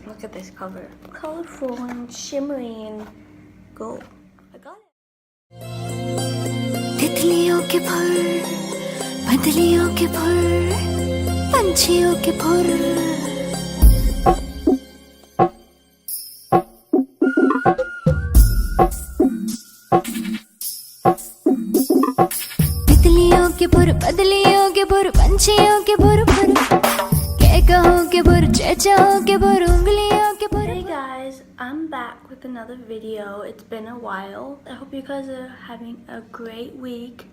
Look at this cover. Colorful and shimmery and gold. I got it. तितलियों के full, बदलियों के full, पंछियों के फुल. तितलियों के फुल, बदलियों के फुल, पंछियों के फुल फुल. के कहो के फुल, चेचाओ के फुल, उंगलियों के full. Hey guys, I'm back with another video. It's been a while. I hope you guys are having a great week.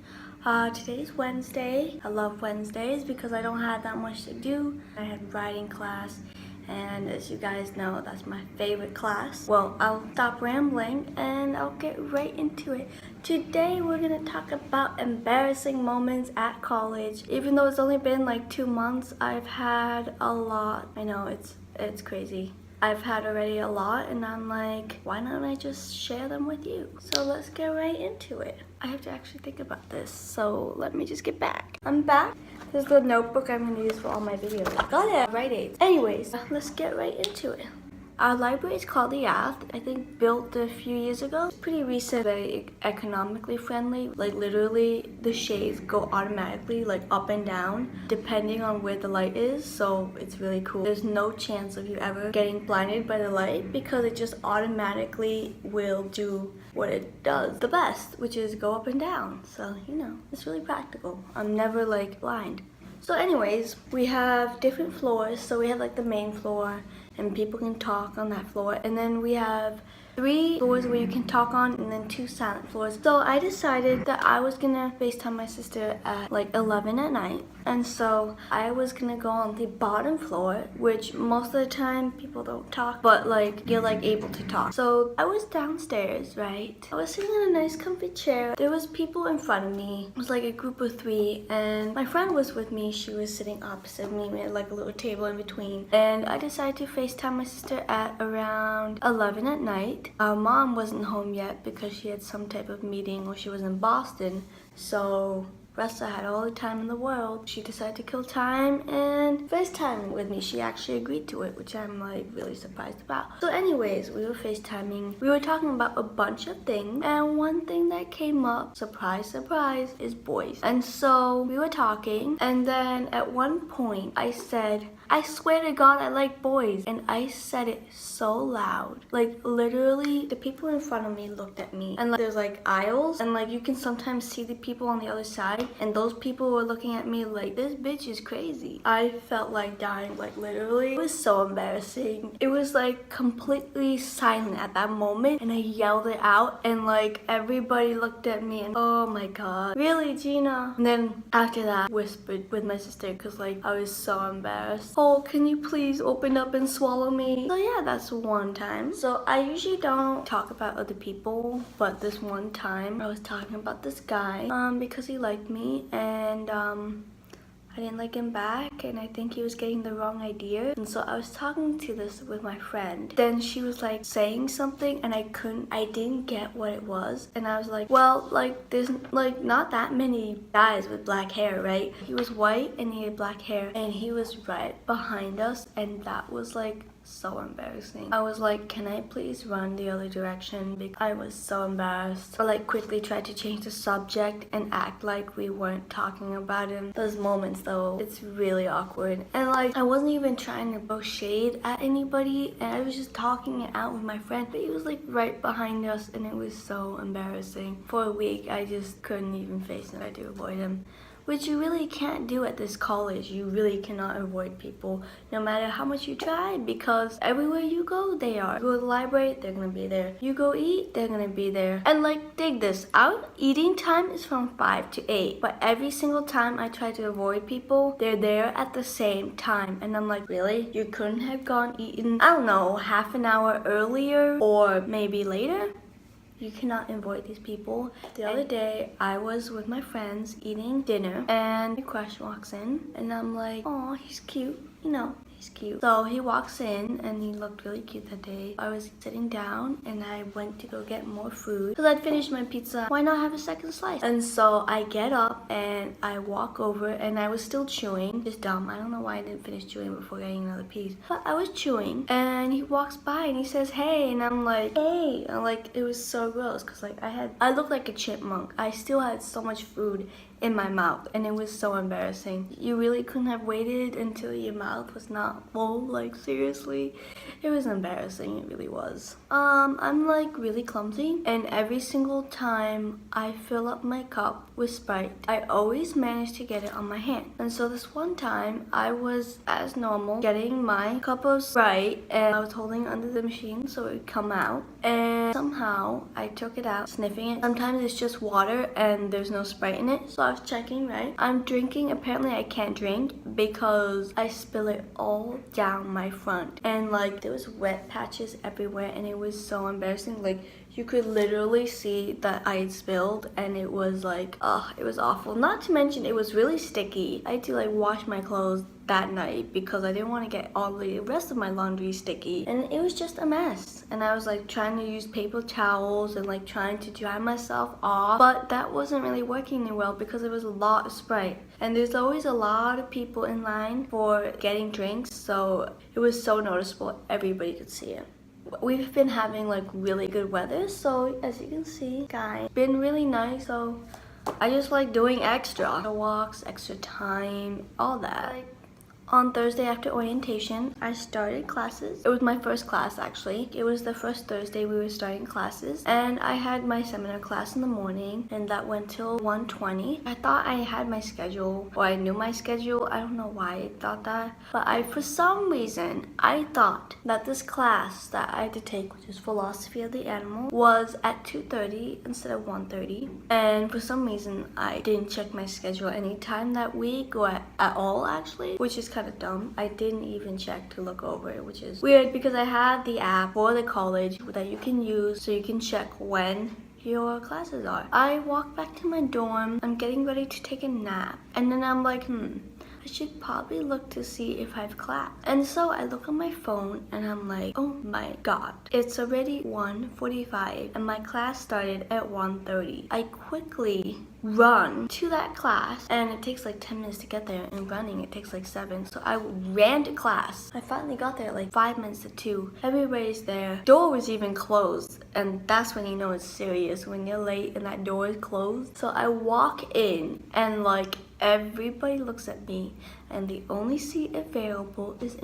Today's Wednesday. I love Wednesdays because I don't have that much to do. I had writing class, and as you guys know, that's my favorite class. Well, I'll stop rambling and I'll get right into it. Today we're gonna talk about embarrassing moments at college. Even though it's only been like 2 months, I've had a lot. I know it's crazy. I've had already a lot, and I'm like, why don't I just share them with you? So let's get right into it. I have to actually think about this, so let me just get back. I'm back. This is the notebook I'm gonna use for all my videos. Got it, right age. Anyways, let's get right into it. Our library is called the Aft. I think built a few years ago. It's pretty recent, very economically friendly. Like literally the shades go automatically like up and down depending on where the light is. So it's really cool. There's no chance of you ever getting blinded by the light because it just automatically will do what it does the best, which is go up and down. So, you know, it's really practical. I'm never like blind. So anyways, we have different floors. So we have like the main floor and people can talk on that floor. And then we have 3 floors where you can talk on and then 2 silent floors. So I decided that I was gonna FaceTime my sister at like 11 at night. And so I was gonna go on the bottom floor, which most of the time people don't talk, but like you're like able to talk. So I was downstairs, right? I was sitting in a nice comfy chair. There was people in front of me. It was like a group of 3 and my friend was with me. She was sitting opposite me. We had like a little table in between. And I decided to FaceTime my sister at around 11 at night. Our mom wasn't home yet because she had some type of meeting or she was in Boston. So Ressa had all the time in the world. She decided to kill time and FaceTime with me. She actually agreed to it, which I'm like really surprised about. So anyways, we were FaceTiming. We were talking about a bunch of things, and one thing that came up, surprise, surprise, is boys. And so we were talking, and then at one point I said, I swear to God, I like boys. And I said it so loud. Like literally the people in front of me looked at me, and like, there's like aisles, and like you can sometimes see the people on the other side, and those people were looking at me like, this bitch is crazy. I felt like dying, like literally. It was so embarrassing. It was like completely silent at that moment, and I yelled it out, and like everybody looked at me and oh my God, really, Gina? And then after that, whispered with my sister because like I was so embarrassed. Oh, can you please open up and swallow me? So yeah, that's one time. So I usually don't talk about other people, but this one time I was talking about this guy because he liked me, and I didn't like him back, and I think he was getting the wrong idea. And so I was talking to this with my friend. Then she was like saying something and I didn't get what it was. And I was like, well, like there's like not that many guys with black hair, right? He was white and he had black hair, and he was right behind us, and that was like so embarrassing. I was like, can I please run the other direction? Because I was so embarrassed. I like quickly tried to change the subject and act like we weren't talking about him. Those moments though, it's really awkward. And like I wasn't even trying to throw shade at anybody, and I was just talking it out with my friend, but he was like right behind us, and it was so embarrassing. For a week I just couldn't even face him. I had to avoid him, which you really can't do at this college. You really cannot avoid people no matter how much you try, because everywhere you go, they are. You go to the library, they're gonna be there. You go eat, they're gonna be there. And like, dig this, our eating time is from 5 to 8, but every single time I try to avoid people, they're there at the same time. And I'm like, really? You couldn't have gone eaten, I don't know, half an hour earlier or maybe later? You cannot avoid these people. The other day, I was with my friends eating dinner, and a crush walks in, and I'm like, oh, he's cute. You know, He's cute. So he walks in and he looked really cute that day. I was sitting down and I went to go get more food because I'd finished my pizza. Why not have a second slice? And so I get up and I walk over and I was still chewing. Just dumb. I don't know why I didn't finish chewing before getting another piece. But I was chewing and he walks by and he says, hey. And I'm like, hey. And like, it was so gross because like I looked like a chipmunk. I still had so much food in my mouth and it was so embarrassing. You really couldn't have waited until your mouth was not full, like seriously. It was embarrassing, it really was. I'm like really clumsy and every single time I fill up my cup with Sprite, I always manage to get it on my hand. And so this one time I was as normal getting my cup of Sprite and I was holding under the machine so it would come out and somehow I took it out, sniffing it. Sometimes it's just water and there's no Sprite in it. So I was checking, right? I'm drinking. Apparently I can't drink because I spill it all down my front and like there was wet patches everywhere and it was so embarrassing. Like you could literally see that I had spilled and it was like, it was awful. Not to mention it was really sticky. I had to like wash my clothes that night because I didn't want to get all the rest of my laundry sticky and it was just a mess. And I was like trying to use paper towels and like trying to dry myself off, but that wasn't really working well because there was a lot of Sprite and there's always a lot of people in line for getting drinks, so it was so noticeable. Everybody could see it. We've been having like really good weather, so as you can see, guys, been really nice. So I just like doing extra walks, extra time, all that. On Thursday after orientation, I started classes. It was my first class actually. It was the first Thursday we were starting classes and I had my seminar class in the morning and that went till 1:20. I thought I had my schedule or I knew my schedule. I don't know why I thought that, but for some reason, I thought that this class that I had to take, which is philosophy of the animal, was at 2:30 instead of 1:30. And for some reason, I didn't check my schedule any time that week or at all actually, which is kind of dumb. I didn't even check to look over it, which is weird because I have the app for the college that you can use so you can check when your classes are. I walk back to my dorm. I'm getting ready to take a nap and then I'm like, I should probably look to see if I have class. And so I look on my phone and I'm like, oh my god, it's already 1:45 and my class started at 1:30. I quickly run to that class and it takes like 10 minutes to get there and running it takes like 7. So I ran to class. I finally got there at like 5 minutes to 2. Everybody's there. Door was even closed and that's when you know it's serious, when you're late and that door is closed. So I walk in and like everybody looks at me and the only seat available is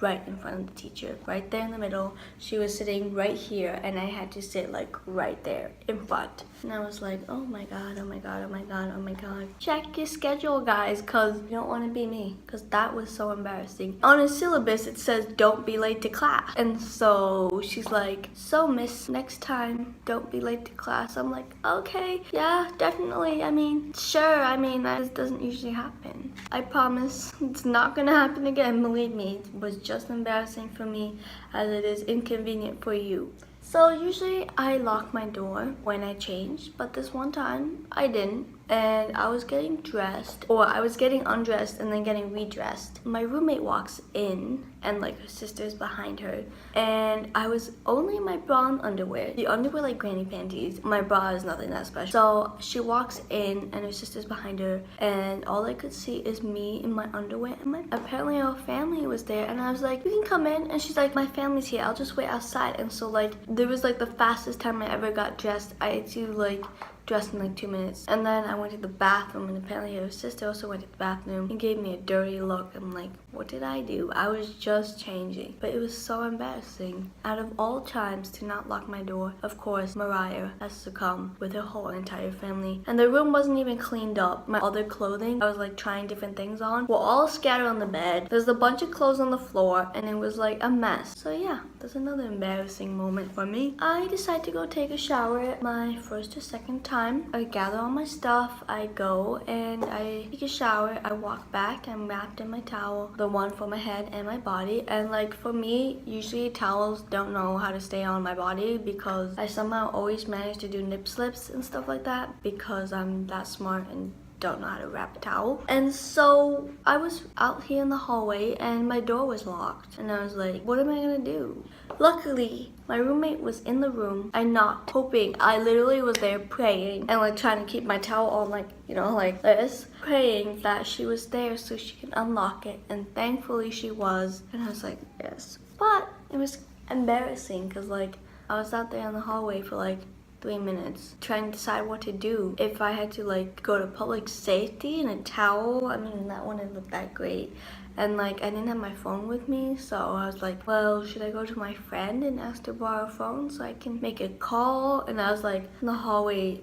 right in front of the teacher, right there in the middle. She was sitting right here and I had to sit like right there in front. And I was like, oh my god, oh my god, oh my god, oh my god. Check your schedule, guys, because you don't want to be me, because that was so embarrassing. On a syllabus, it says don't be late to class. And so she's like, so miss, next time, don't be late to class. I'm like, okay, yeah, definitely. I mean, sure, I mean, that doesn't usually happen. I promise it's not gonna happen again, believe me. It was just embarrassing for me as it is inconvenient for you. So usually I lock my door when I change, but this one time I didn't. And I was getting dressed, or I was getting undressed and then getting redressed. My roommate walks in and like her sister's behind her, and I was only in my bra and underwear. The underwear like granny panties. My bra is nothing that special. So she walks in and her sister's behind her and all I could see is me in my underwear and apparently our family was there, and I was like, you can come in, and she's like, my family's here, I'll just wait outside. And so like there was like the fastest time I ever got dressed. I had to like dressed in like 2 minutes. And then I went to the bathroom and apparently her sister also went to the bathroom and gave me a dirty look. I'm like, what did I do? I was just changing. But it was so embarrassing. Out of all times to not lock my door, of course, Mariah has to come with her whole entire family. And the room wasn't even cleaned up. My other clothing, I was like trying different things on, were all scattered on the bed. There's a bunch of clothes on the floor and it was like a mess. So yeah, that's another embarrassing moment for me. I decided to go take a shower my first or second time. I gather all my stuff, I go and I take a shower, I walk back, I'm wrapped in my towel, the one for my head and my body. And like for me, usually towels don't know how to stay on my body because I somehow always manage to do nip slips and stuff like that because I'm that smart and don't know how to wrap a towel. And so I was out here in the hallway and my door was locked. And I was like, what am I gonna do? Luckily, my roommate was in the room. I knocked, hoping. I literally was there praying and like trying to keep my towel on like, you know, like this. Praying that she was there so she can unlock it. And thankfully she was. And I was like, yes. But it was embarrassing because like I was out there in the hallway for like 3 minutes trying to decide what to do. If I had to like go to public safety in a towel, I mean that wouldn't look that great. And like I didn't have my phone with me, so I was like, well, should I go to my friend and ask to borrow a phone so I can make a call? And I was like in the hallway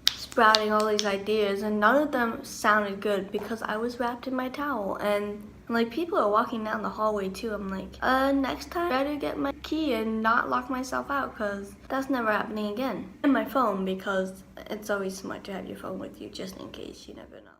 sprouting all these ideas and none of them sounded good because I was wrapped in my towel. And like people are walking down the hallway too. I'm like, next time I better get my key and not lock myself out because that's never happening again. And my phone because it's always smart to have your phone with you just in case, you never know.